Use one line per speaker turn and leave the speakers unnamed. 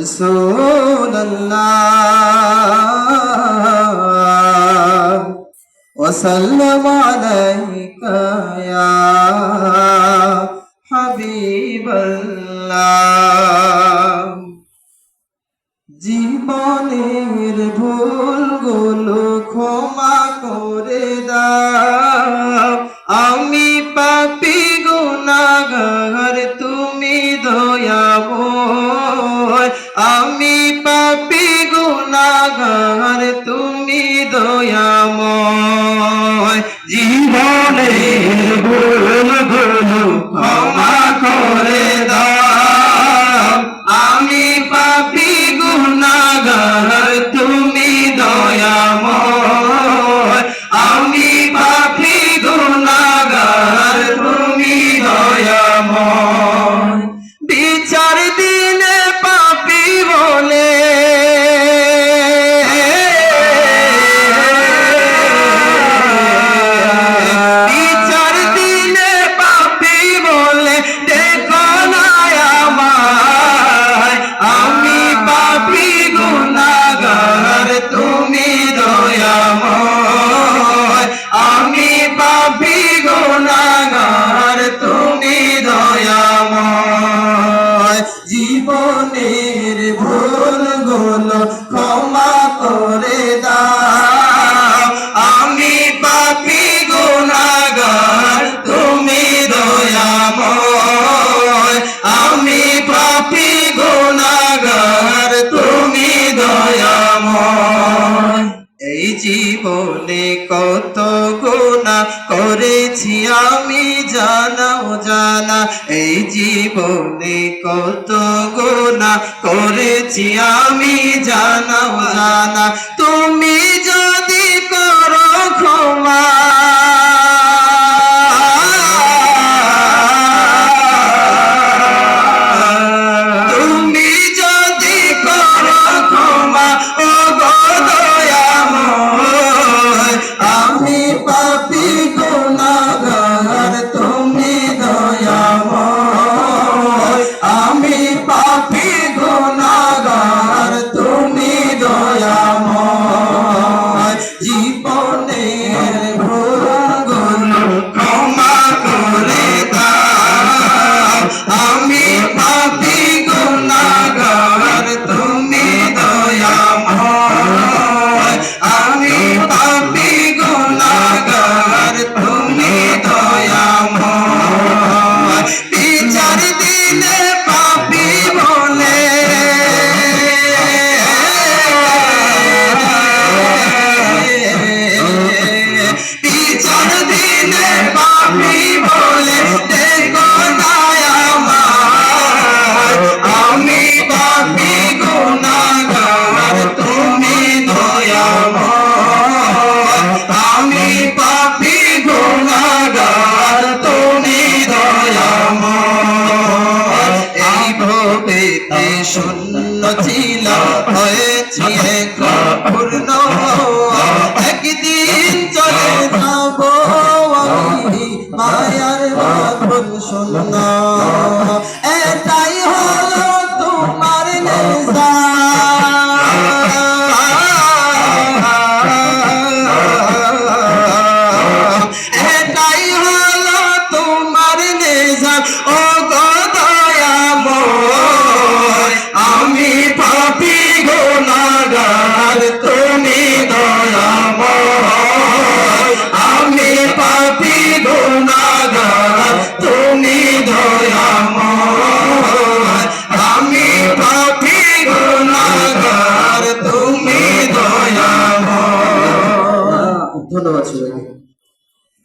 রাসূলুল্লাহ ওয়া সাল্লামু আলাইকা ইয়া হাবিবাল্লাহ। জীবনের ভুলগুলো ক্ষমা করে দাও, আমি পাপী গুনাহগার তুমি দয়াময়। আমি পাপী গুনাহগার তুমি দয়াময়। জীবনের ভুলগুলো ক্ষমা করে দাও, আমি পাপী গুনাহগার তুমি দয়াময়। আমি পাপী গুনাহগার তুমি দয়াময়। বিচার দিনে পাপী বলে বিচার দিনে পাপী বলে দেখো না আমায়। আমি পাপী গুনাহগার তুমি দয়াময়। আমি পাপী গুনাহগার তুমি দয়াময়। জীবনের ভুলগুলো ক্ষমা করে দাও, আমি পাপী গুনাহগার তুমি দয়াময়। আমি পাপী গুনাহগার তুমি দয়াময়। এই জীবনে কত গুনাহ করেছি আমি জানা অজানা। এই জীবনে কত গুনাহ করেছি আমি জানা অজানা। তুমি যদি করো ক্ষমা, তুমি যদি করো ক্ষমা ও গো দয়াময়। আমি পাপী গুনাহগার তুমি দয়াময়। আমি পাপী গুনাহগার তুমি দয়াময়। জীবনের ভুলগুলো ক্ষমা করে দাও, আমি পাপী গুনাহগার তুমি দয়াময়। আমি পাপী গুনাহগার তুমি দয়াময়। বিচার দিনে পাপী বলে বিচার দিনে পাপী বলে দেখো না আমায়। আমি পাপী গুনাহগার তুমি দয়াময়। আমি পাপী গুনাহগার তুমি দয়াময়। এই ভবেতে শূন্য ছিল হয়েছি এখন পূর্ণ, একদিন চলে যাব আমি মায়ার বাঁধন শূন্য। এটাই হলো তোমার নিজাম, এটাই হলো তোমার নিজাম ও গো দয়াময়। আমি পাপী গুনাহগার তুমি দয়াময়। আমি পাপী গুনাহগার তুমি দয়াময়। আমি পাপী গুনাহগার তুমি দয়াময়। ধন্যবাদ সবাইকে।